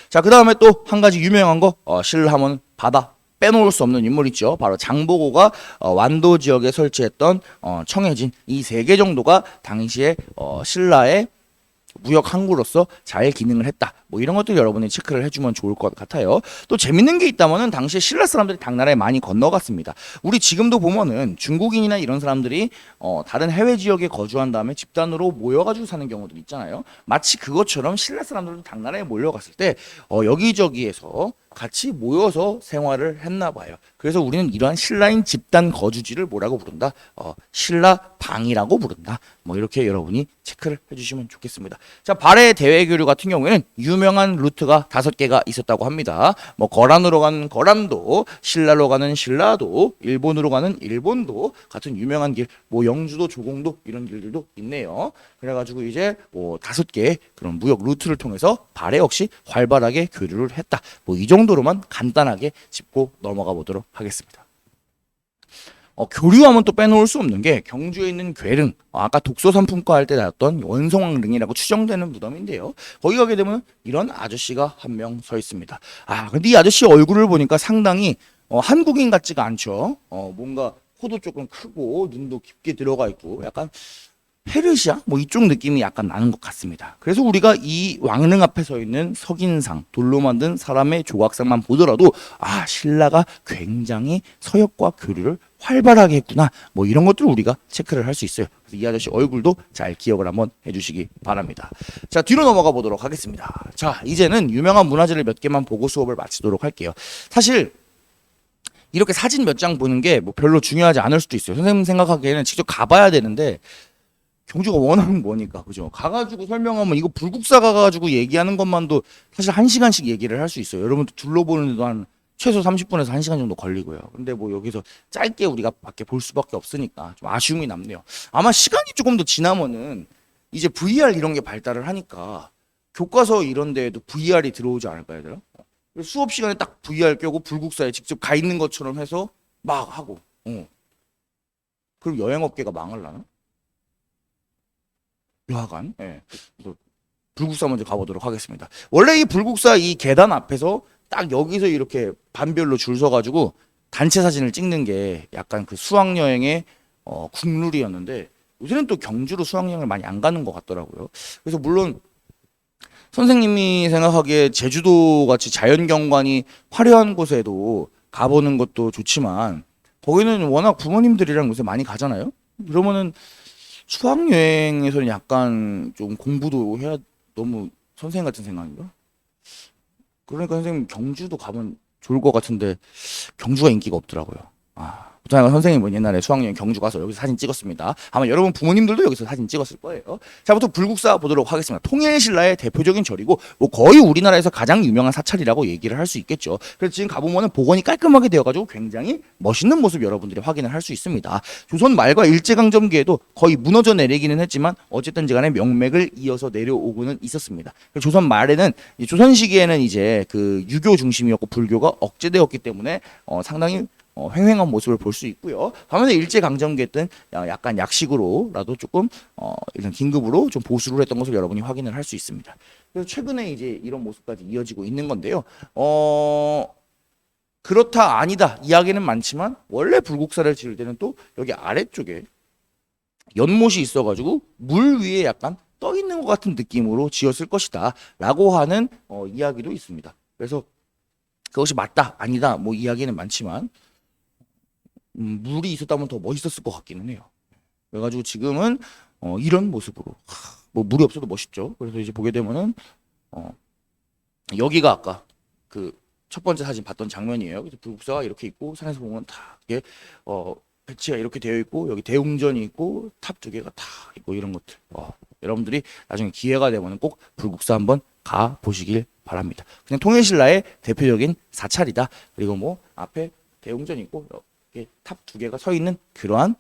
S1: 자, 그 다음에 또 한 가지 유명한 거 신라 하면 바다 빼놓을 수 없는 인물 있죠. 바로 장보고가 완도 지역에 설치했던 청해진 이 3개 정도가 당시에 신라의 무역 항구로서 잘 기능을 했다. 뭐 이런 것들 여러분이 체크를 해주면 좋을 것 같아요. 또 재밌는 게 있다면은 당시에 신라 사람들이 당나라에 많이 건너갔습니다. 우리 지금도 보면은 중국인이나 이런 사람들이 다른 해외 지역에 거주한 다음에 집단으로 모여가지고 사는 경우들 있잖아요. 마치 그것처럼 신라 사람들도 당나라에 몰려갔을 때 여기저기에서 같이 모여서 생활을 했나 봐요. 그래서 우리는 이러한 신라인 집단 거주지를 뭐라고 부른다? 신라 방이라고 부른다. 뭐 이렇게 여러분이 체크를 해주시면 좋겠습니다. 자, 발해 대외교류 같은 경우에는 유명한 루트가 5개가 있었다고 합니다. 뭐 거란으로 가는 거란도, 신라로 가는 신라도, 일본으로 가는 일본도 같은 유명한 길, 뭐 영주도, 조공도 이런 길들도 있네요. 그래가지고 이제 뭐 5개의 그런 무역 루트를 통해서 발해 역시 활발하게 교류를 했다. 뭐 이 정도로만 간단하게 짚고 넘어가 보도록 하겠습니다. 교류하면 또 빼놓을 수 없는 게 경주에 있는 괴릉, 아까 독서산품과 할 때 나왔던 원성왕릉이라고 추정되는 무덤인데요. 거기 가게 되면 이런 아저씨가 한 명 서 있습니다. 근데 이 아저씨 얼굴을 보니까 상당히 한국인 같지가 않죠. 뭔가 코도 조금 크고 눈도 깊게 들어가 있고 약간 페르시아 뭐 이쪽 느낌이 약간 나는 것 같습니다. 그래서 우리가 이 왕릉 앞에 서 있는 석인상, 돌로 만든 사람의 조각상만 보더라도 아, 신라가 굉장히 서역과 교류를 활발하게 했구나. 뭐 이런 것들을 우리가 체크를 할 수 있어요. 그래서 이 아저씨 얼굴도 잘 기억을 한번 해주시기 바랍니다. 자, 뒤로 넘어가 보도록 하겠습니다. 자, 이제는 유명한 문화재를 몇 개만 보고 수업을 마치도록 할게요. 사실 이렇게 사진 몇 장 보는 게 뭐 별로 중요하지 않을 수도 있어요. 선생님 생각하기에는 직접 가봐야 되는데 경주가 워낙 뭐니까, 그죠? 가가지고 설명하면 이거 불국사 가가지고 얘기하는 것만도 사실 1시간씩 얘기를 할 수 있어요. 여러분도 둘러보는데도 한 최소 30분에서 1시간 정도 걸리고요. 근데 뭐 여기서 짧게 우리가 밖에 볼 수밖에 없으니까 좀 아쉬움이 남네요. 아마 시간이 조금 더 지나면은 이제 VR 이런 게 발달을 하니까 교과서 이런 데에도 VR이 들어오지 않을까, 얘들아? 수업 시간에 딱 VR 껴고 불국사에 직접 가 있는 것처럼 해서 막 하고, 그럼 여행업계가 망할라나? 여하간, 예. 그래서 불국사 먼저 가보도록 하겠습니다. 원래 이 불국사 이 계단 앞에서 딱 여기서 이렇게 반별로 줄 서가지고 단체 사진을 찍는 게 약간 그 수학여행의 국룰이었는데 요새는 또 경주로 수학여행을 많이 안 가는 것 같더라고요. 그래서 물론 선생님이 생각하기에 제주도 같이 자연경관이 화려한 곳에도 가보는 것도 좋지만 거기는 워낙 부모님들이랑 요새 많이 가잖아요. 그러면은 수학여행에서는 약간 좀 공부도 해야 너무 선생님 같은 생각인가? 그러니까 선생님 경주도 가면 좋을 것 같은데 경주가 인기가 없더라고요. 아, 보통 선생님은 옛날에 수학여행 경주 가서 여기서 사진 찍었습니다. 아마 여러분 부모님들도 여기서 사진 찍었을 거예요. 자부터 불국사 보도록 하겠습니다. 통일신라의 대표적인 절이고 뭐 거의 우리나라에서 가장 유명한 사찰이라고 얘기를 할 수 있겠죠. 그래서 지금 가보면은 복원이 깔끔하게 되어가지고 굉장히 멋있는 모습 여러분들이 확인을 할 수 있습니다. 조선 말과 일제강점기에도 거의 무너져 내리기는 했지만 어쨌든지간에 명맥을 이어서 내려오고는 있었습니다. 조선 말에는 조선 시기에는 이제 그 유교 중심이었고 불교가 억제되었기 때문에 상당히 횡행한 모습을 볼 수 있고요. 반면에 일제강점기 때는 약간 약식으로라도 조금 일단 긴급으로 좀 보수를 했던 것을 여러분이 확인을 할 수 있습니다. 그래서 최근에 이제 이런 모습까지 이어지고 있는 건데요. 그렇다 아니다 이야기는 많지만 원래 불국사를 지을 때는 또 여기 아래쪽에 연못이 있어가지고 물 위에 약간 떠 있는 것 같은 느낌으로 지었을 것이다라고 하는 이야기도 있습니다. 그래서 그것이 맞다 아니다 뭐 이야기는 많지만 물이 있었다면 더 멋있었을 것 같기는 해요. 그래가지고 지금은 이런 모습으로 뭐 물이 없어도 멋있죠. 그래서 이제 보게 되면은 여기가 아까 그 첫 번째 사진 봤던 장면이에요. 그래서 불국사가 이렇게 있고 산에서 보면 다 이게 배치가 이렇게 되어 있고 여기 대웅전이 있고 탑 두 개가 다 있고 이런 것들. 여러분들이 나중에 기회가 되면은 꼭 불국사 한번 가 보시길 바랍니다. 그냥 통일신라의 대표적인 사찰이다. 그리고 뭐 앞에 대웅전 있고 탑 두 개가 서 있는 그러한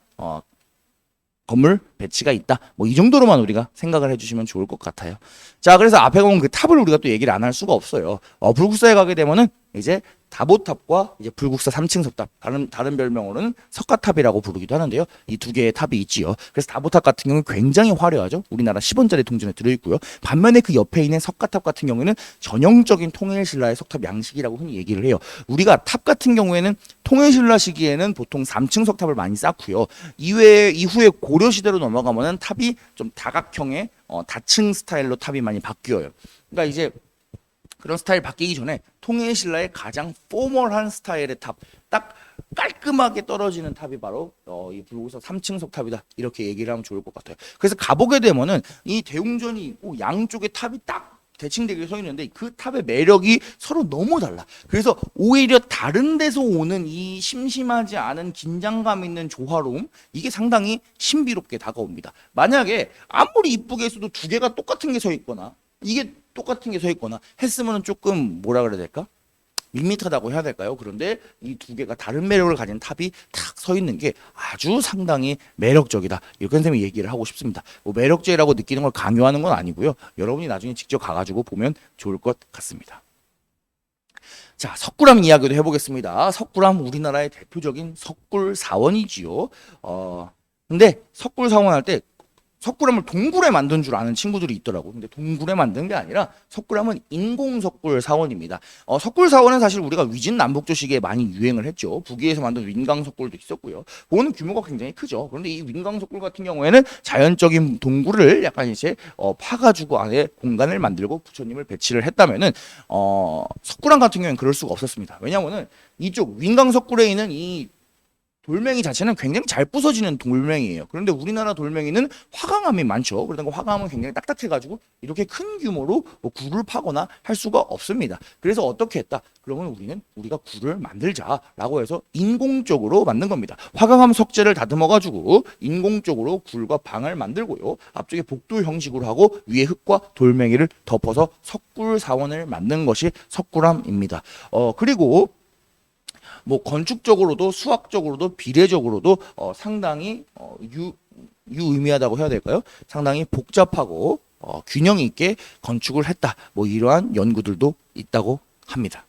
S1: 건물 배치가 있다. 뭐 이 정도로만 우리가 생각을 해주시면 좋을 것 같아요. 자, 그래서 앞에 보면 그 탑을 우리가 또 얘기를 안 할 수가 없어요. 불국사에 가게 되면은 이제 다보탑과 이제 불국사 3층 석탑, 다른 별명으로는 석가탑이라고 부르기도 하는데요. 이 두 개의 탑이 있지요. 그래서 다보탑 같은 경우는 굉장히 화려하죠. 우리나라 10원짜리 동전에 들어있고요. 반면에 그 옆에 있는 석가탑 같은 경우에는 전형적인 통일신라의 석탑 양식이라고 흔히 얘기를 해요. 우리가 탑 같은 경우에는 통일신라 시기에는 보통 3층 석탑을 많이 쌓고요. 이후에 고려 시대로 넘어가면은 탑이 좀 다각형의 다층 스타일로 탑이 많이 바뀌어요. 그러니까 이제 그런 스타일 바뀌기 전에 통일신라의 가장 포멀한 스타일의 탑, 딱 깔끔하게 떨어지는 탑이 바로 이 불국사 3층 석탑이다. 이렇게 얘기를 하면 좋을 것 같아요. 그래서 가보게 되면은 이 대웅전이 있고 양쪽에 탑이 딱 대칭되게 서 있는데 그 탑의 매력이 서로 너무 달라. 그래서 오히려 다른 데서 오는 이 심심하지 않은 긴장감 있는 조화로움 이게 상당히 신비롭게 다가옵니다. 만약에 아무리 이쁘게 했어도 두 개가 똑같은 게 서 있거나 이게 똑같은 게 서 있거나 했으면 조금 뭐라 그래야 될까? 밋밋하다고 해야 될까요? 그런데 이 두 개가 다른 매력을 가진 탑이 탁 서 있는 게 아주 상당히 매력적이다. 이렇게 선생님이 얘기를 하고 싶습니다. 뭐 매력적이라고 느끼는 걸 강요하는 건 아니고요. 여러분이 나중에 직접 가가지고 보면 좋을 것 같습니다. 자, 석굴암 이야기도 해보겠습니다. 석굴암 우리나라의 대표적인 석굴 사원이지요. 근데 석굴 사원 할 때 석굴암을 동굴에 만든 줄 아는 친구들이 있더라고. 근데 동굴에 만든 게 아니라 석굴암은 인공 석굴 사원입니다. 석굴 사원은 사실 우리가 위진 남북조 시기에 많이 유행을 했죠. 북위에서 만든 윈강 석굴도 있었고요. 그거는 규모가 굉장히 크죠. 그런데 이 윈강 석굴 같은 경우에는 자연적인 동굴을 약간 이제 파가지고 안에 공간을 만들고 부처님을 배치를 했다면은 석굴암 같은 경우에는 그럴 수가 없었습니다. 왜냐하면은 이쪽 윈강 석굴에 있는 이 돌멩이 자체는 굉장히 잘 부서지는 돌멩이에요. 그런데 우리나라 돌멩이는 화강암이 많죠. 그러다 보니까 화강암은 굉장히 딱딱해가지고 이렇게 큰 규모로 뭐 굴을 파거나 할 수가 없습니다. 그래서 어떻게 했다? 그러면 우리가 굴을 만들자라고 해서 인공적으로 만든 겁니다. 화강암 석재를 다듬어가지고 인공적으로 굴과 방을 만들고요. 앞쪽에 복도 형식으로 하고 위에 흙과 돌멩이를 덮어서 석굴 사원을 만든 것이 석굴암입니다. 그리고 뭐 건축적으로도 수학적으로도 비례적으로도 상당히 유의미하다고 해야 될까요? 상당히 복잡하고 균형 있게 건축을 했다. 뭐 이러한 연구들도 있다고 합니다.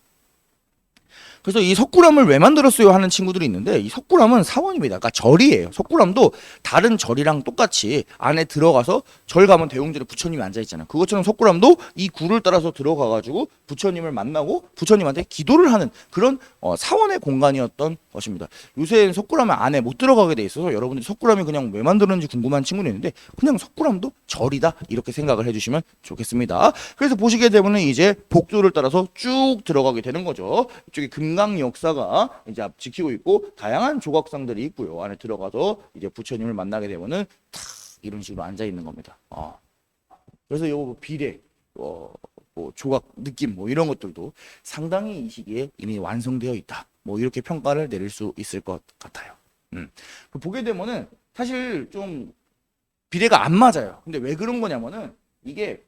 S1: 그래서 이 석굴암을 왜 만들었어요 하는 친구들이 있는데 이 석굴암은 사원입니다. 그러니까 절이에요. 석굴암도 다른 절이랑 똑같이 안에 들어가서 절 가면 대웅전에 부처님이 앉아 있잖아요. 그것처럼 석굴암도 이 굴을 따라서 들어가 가지고 부처님을 만나고 부처님한테 기도를 하는 그런 사원의 공간이었던 것입니다. 요새는 석굴암 안에 못 들어가게 돼 있어서 여러분들이 석굴암이 그냥 왜 만들었는지 궁금한 친구는 있는데 그냥 석굴암도 절이다 이렇게 생각을 해주시면 좋겠습니다. 그래서 보시게 되면 이제 복도를 따라서 쭉 들어가게 되는 거죠. 이쪽에 금강 역사가 이제 지키고 있고 다양한 조각상들이 있고요. 안에 들어가서 이제 부처님을 만나게 되면은 탁 이런 식으로 앉아 있는 겁니다. 그래서 요 비례, 뭐 조각 느낌 뭐 이런 것들도 상당히 이 시기에 이미 완성되어 있다. 뭐 이렇게 평가를 내릴 수 있을 것 같아요. 보게 되면은 사실 좀 비례가 안 맞아요. 근데 왜 그런 거냐면은 이게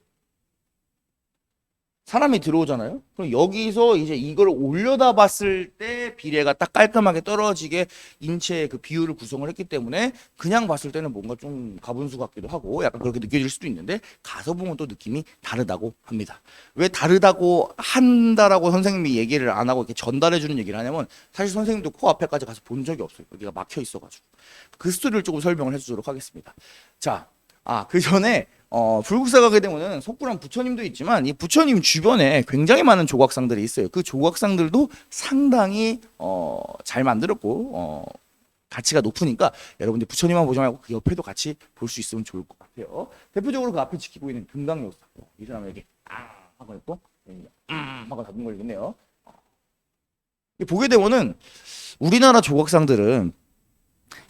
S1: 사람이 들어오잖아요. 그럼 여기서 이제 이걸 올려다 봤을 때 비례가 딱 깔끔하게 떨어지게 인체의 그 비율을 구성을 했기 때문에 그냥 봤을 때는 뭔가 좀 가분수 같기도 하고 약간 그렇게 느껴질 수도 있는데 가서 보면 또 느낌이 다르다고 합니다. 왜 다르다고 한다라고 선생님이 얘기를 안 하고 이렇게 전달해 주는 얘기를 하냐면 사실 선생님도 코앞에까지 가서 본 적이 없어요. 여기가 막혀 있어가지고 그 스토리를 조금 설명을 해주도록 하겠습니다. 자, 그 전에 불국사 가게 되면은 석굴암 부처님도 있지만 이 부처님 주변에 굉장히 많은 조각상들이 있어요. 그 조각상들도 상당히 잘 만들었고 가치가 높으니까 여러분들 부처님만 보지 말고 그 옆에도 같이 볼 수 있으면 좋을 것 같아요. 대표적으로 그 앞에 지키고 있는 금강역사. 이 사람에게 하고 있고 하고 다듬 걸리겠네요. 보게 되면은 우리나라 조각상들은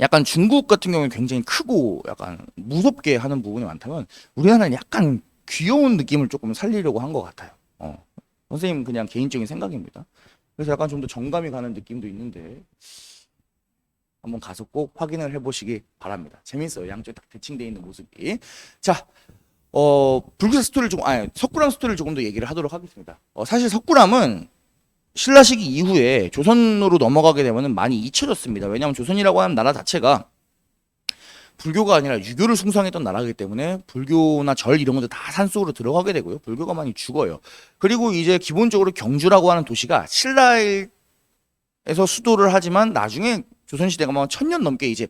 S1: 약간 중국 같은 경우는 굉장히 크고 약간 무섭게 하는 부분이 많다면 우리나라는 약간 귀여운 느낌을 조금 살리려고 한 것 같아요. 선생님 그냥 개인적인 생각입니다. 그래서 약간 좀 더 정감이 가는 느낌도 있는데 한번 가서 꼭 확인을 해보시기 바랍니다. 재밌어요. 양쪽에 딱 대칭되어 있는 모습이. 자, 불국사 스토리를 석굴암 스토리를 조금 더 얘기를 하도록 하겠습니다. 사실 석굴암은 신라 시기 이후에 조선으로 넘어가게 되면 많이 잊혀졌습니다. 왜냐하면 조선이라고 하는 나라 자체가 불교가 아니라 유교를 숭상했던 나라이기 때문에 불교나 절 이런 것들 다 산속으로 들어가게 되고요. 불교가 많이 죽어요. 그리고 이제 기본적으로 경주라고 하는 도시가 신라에서 수도를 하지만 나중에 조선시대가 뭐 1000년 넘게 이제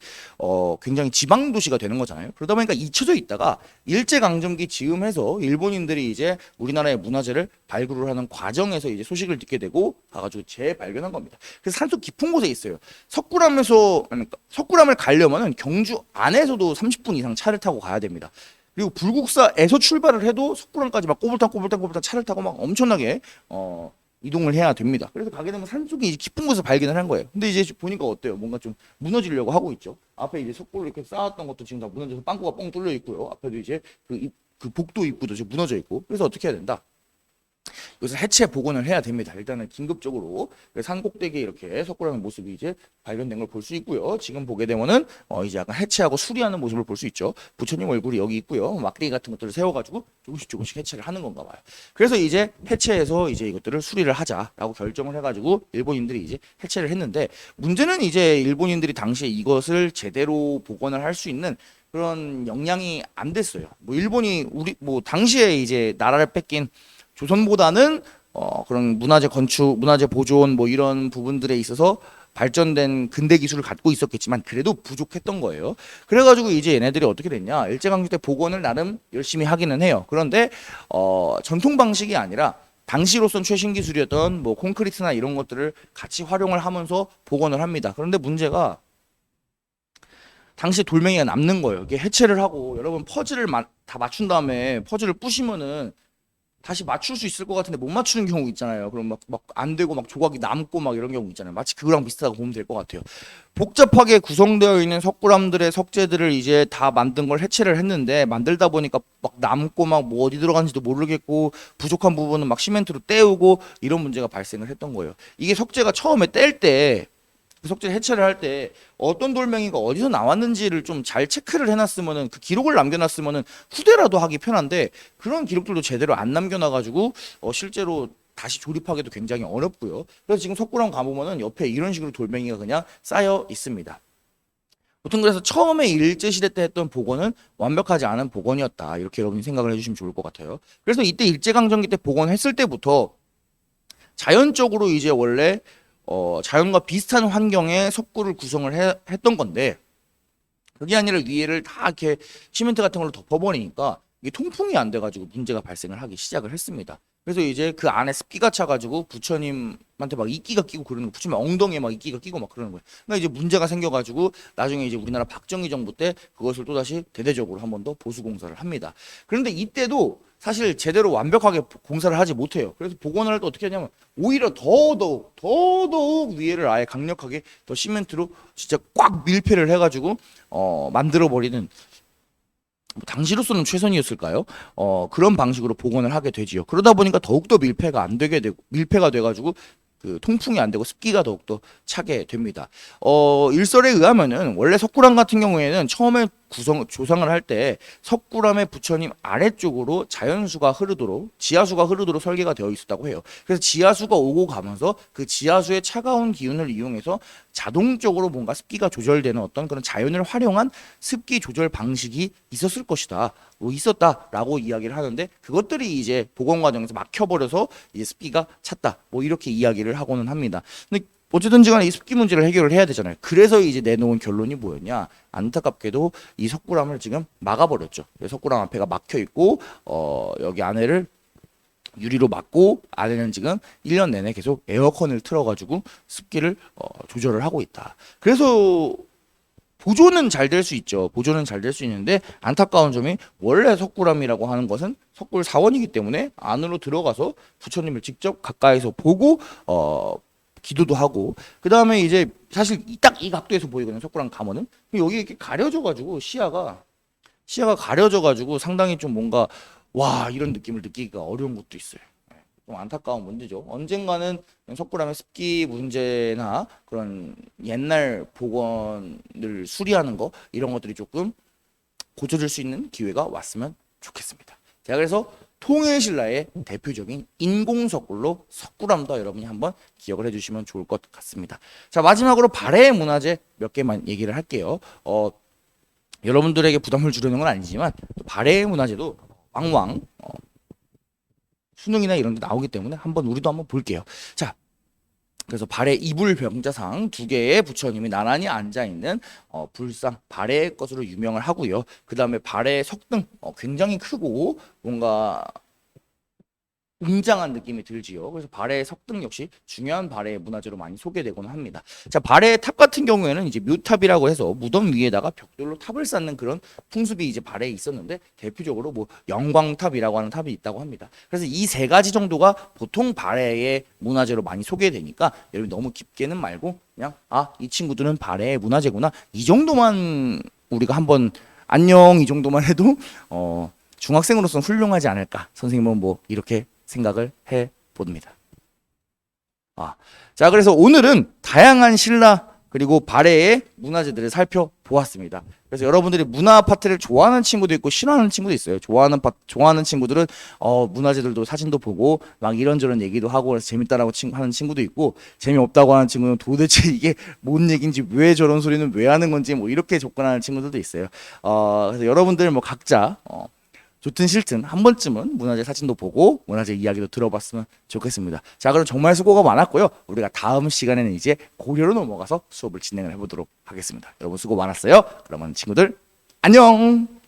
S1: 굉장히 지방 도시가 되는 거잖아요. 그러다 보니까 잊혀져 있다가 일제강점기 즈음해서 일본인들이 이제 우리나라의 문화재를 발굴을 하는 과정에서 이제 소식을 듣게 되고 가가지고 재발견한 겁니다. 그래서 산속 깊은 곳에 있어요. 석굴암을 가려면은 경주 안에서도 30분 이상 차를 타고 가야 됩니다. 그리고 불국사에서 출발을 해도 석굴암까지 막 꼬불탕 차를 타고 막 엄청나게 이동을 해야 됩니다. 그래서 가게 되면 산속에 이제 깊은 곳을 발견을 한 거예요. 근데 이제 보니까 어때요? 뭔가 좀 무너지려고 하고 있죠. 앞에 이제 석굴을 이렇게 쌓았던 것도 지금 다 무너져서 빵꾸가 뻥 뚫려 있고요. 앞에도 이제 그 복도 입구도 지금 무너져 있고. 그래서 어떻게 해야 된다? 여기서 해체 복원을 해야 됩니다. 일단은 긴급적으로 산 꼭대기에 이렇게 석굴암의 모습이 이제 발견된 걸 볼 수 있고요. 지금 보게 되면은 이제 약간 해체하고 수리하는 모습을 볼 수 있죠. 부처님 얼굴이 여기 있고요. 막대기 같은 것들을 세워가지고 조금씩 해체를 하는 건가 봐요. 그래서 이제 해체해서 이제 이것들을 수리를 하자라고 결정을 해가지고 일본인들이 이제 해체를 했는데 문제는 이제 일본인들이 당시에 이것을 제대로 복원을 할 수 있는 그런 역량이 안 됐어요. 뭐 일본이 당시에 이제 나라를 뺏긴 조선보다는 그런 문화재 건축, 문화재 보존 뭐 이런 부분들에 있어서 발전된 근대 기술을 갖고 있었겠지만 그래도 부족했던 거예요. 그래가지고 이제 얘네들이 어떻게 됐냐? 일제강점기 때 복원을 나름 열심히 하기는 해요. 그런데 전통 방식이 아니라 당시로선 최신 기술이었던 뭐 콘크리트나 이런 것들을 같이 활용을 하면서 복원을 합니다. 그런데 문제가 당시 돌멩이가 남는 거예요. 이게 해체를 하고 여러분 퍼즐을 다 맞춘 다음에 퍼즐을 부시면은 다시 맞출 수 있을 것 같은데 못 맞추는 경우 있잖아요. 그럼 막 안 되고 막 조각이 남고 막 이런 경우 있잖아요. 마치 그거랑 비슷하다고 보면 될 것 같아요. 복잡하게 구성되어 있는 석굴암들의 석재들을 이제 다 만든 걸 해체를 했는데 만들다 보니까 막 남고 막 뭐 어디 들어간지도 모르겠고 부족한 부분은 막 시멘트로 때우고 이런 문제가 발생을 했던 거예요. 이게 석재가 처음에 뗄 때 그 석재 해체를 할 때 어떤 돌멩이가 어디서 나왔는지를 좀 잘 체크를 해놨으면은 그 기록을 남겨놨으면은 후대라도 하기 편한데 그런 기록들도 제대로 안 남겨놔가지고 실제로 다시 조립하기도 굉장히 어렵고요. 그래서 지금 석굴암 가보면은 옆에 이런 식으로 돌멩이가 그냥 쌓여 있습니다. 보통 그래서 처음에 일제시대 때 했던 복원은 완벽하지 않은 복원이었다. 이렇게 여러분이 생각을 해주시면 좋을 것 같아요. 그래서 이때 일제강점기 때 복원했을 때부터 자연적으로 이제 원래 자연과 비슷한 환경에 석굴을 구성을 했던 건데 그게 아니라 위에를 다 이렇게 시멘트 같은 걸로 덮어버리니까 이게 통풍이 안 돼가지고 문제가 발생을 하기 시작을 했습니다. 그래서 이제 그 안에 습기가 차가지고 부처님한테 막 이끼가 끼고 그러는 거, 부처님 엉덩이에 막 이끼가 끼고 막 그러는 거예요. 그러니까 이제 문제가 생겨가지고 나중에 이제 우리나라 박정희 정부 때 그것을 또 다시 대대적으로 한 번 더 보수 공사를 합니다. 그런데 이때도 사실 제대로 완벽하게 공사를 하지 못해요. 그래서 복원을 할 때 어떻게 하냐면 오히려 더더욱 위에를 아예 강력하게 더 시멘트로 진짜 꽉 밀폐를 해가지고 만들어 버리는 뭐 당시로서는 최선이었을까요? 그런 방식으로 복원을 하게 되지요. 그러다 보니까 더욱더 밀폐가 안 되게 되고 밀폐가 돼가지고 그 통풍이 안 되고 습기가 더욱더 차게 됩니다. 일설에 의하면은 원래 석굴암 같은 경우에는 처음에 조상을 할 때 석굴암의 부처님 아래쪽으로 자연수가 흐르도록 지하수가 흐르도록 설계가 되어 있었다고 해요. 그래서 지하수가 오고 가면서 그 지하수의 차가운 기운을 이용해서 자동적으로 뭔가 습기가 조절되는 어떤 그런 자연을 활용한 습기 조절 방식이 있었을 것이다. 뭐 있었다라고 이야기를 하는데 그것들이 이제 복원 과정에서 막혀버려서 이제 습기가 찼다. 뭐 이렇게 이야기를 하고는 합니다. 근데 어쨌든지 간에 이 습기 문제를 해결을 해야 되잖아요. 그래서 이제 내놓은 결론이 뭐였냐? 안타깝게도 이 석굴암을 지금 막아버렸죠. 석굴암 앞에가 막혀 있고 여기 안에를 유리로 막고 안에는 지금 1년 내내 계속 에어컨을 틀어가지고 습기를 조절을 하고 있다. 그래서 보존은 잘 될 수 있죠. 보존은 잘 될 수 있는데 안타까운 점이 원래 석굴암이라고 하는 것은 석굴 사원이기 때문에 안으로 들어가서 부처님을 직접 가까이서 보고 기도도 하고 그 다음에 이제 사실 딱 이 각도에서 보이거든요. 석굴암 감원은 여기 이렇게 가려져가지고 시야가 가려져가지고 상당히 좀 뭔가 와 이런 느낌을 느끼기가 어려운 것도 있어요. 좀 안타까운 문제죠. 언젠가는 석굴암의 습기 문제나 그런 옛날 복원을 수리하는 거 이런 것들이 조금 고쳐질 수 있는 기회가 왔으면 좋겠습니다. 자, 그래서 통일신라의 대표적인 인공석굴로 석굴암도 여러분이 한번 기억을 해주시면 좋을 것 같습니다. 자, 마지막으로 발해 문화재 몇 개만 얘기를 할게요. 여러분들에게 부담을 주려는 건 아니지만 발해 문화재도 왕왕 수능이나 이런 데 나오기 때문에 우리도 한번 볼게요. 자, 그래서 발해 이불병자상 두 개의 부처님이 나란히 앉아 있는 불상 발해의 것으로 유명을 하고요. 그 다음에 발해 석등 굉장히 크고 뭔가 웅장한 느낌이 들지요. 그래서 발해 석등 역시 중요한 발해 문화재로 많이 소개되곤 합니다. 자, 발해 탑 같은 경우에는 이제 묘탑이라고 해서 무덤 위에다가 벽돌로 탑을 쌓는 그런 풍습이 이제 발해에 있었는데 대표적으로 뭐 영광탑이라고 하는 탑이 있다고 합니다. 그래서 이 세 가지 정도가 보통 발해의 문화재로 많이 소개되니까 여러분 너무 깊게는 말고 그냥 이 친구들은 발해의 문화재구나 이 정도만 우리가 한번 안녕 이 정도만 해도 중학생으로서는 훌륭하지 않을까 선생님은 뭐 이렇게 생각을 해봅니다. 자, 그래서 오늘은 다양한 신라 그리고 발해의 문화재들을 살펴보았습니다. 그래서 여러분들이 문화 아파트를 좋아하는 친구도 있고 싫어하는 친구도 있어요. 좋아하는 친구들은 문화재들도 사진도 보고 막 이런저런 얘기도 하고 그래서 재밌다라고 하는 친구도 있고 재미없다고 하는 친구는 도대체 이게 뭔 얘기인지 왜 저런 소리는 왜 하는 건지 뭐 이렇게 접근하는 친구들도 있어요. 그래서 여러분들 뭐 각자 좋든 싫든 한 번쯤은 문화재 사진도 보고 문화재 이야기도 들어봤으면 좋겠습니다. 자, 그럼 정말 수고가 많았고요. 우리가 다음 시간에는 이제 고려로 넘어가서 수업을 진행을 해보도록 하겠습니다. 여러분 수고 많았어요. 그러면 친구들 안녕.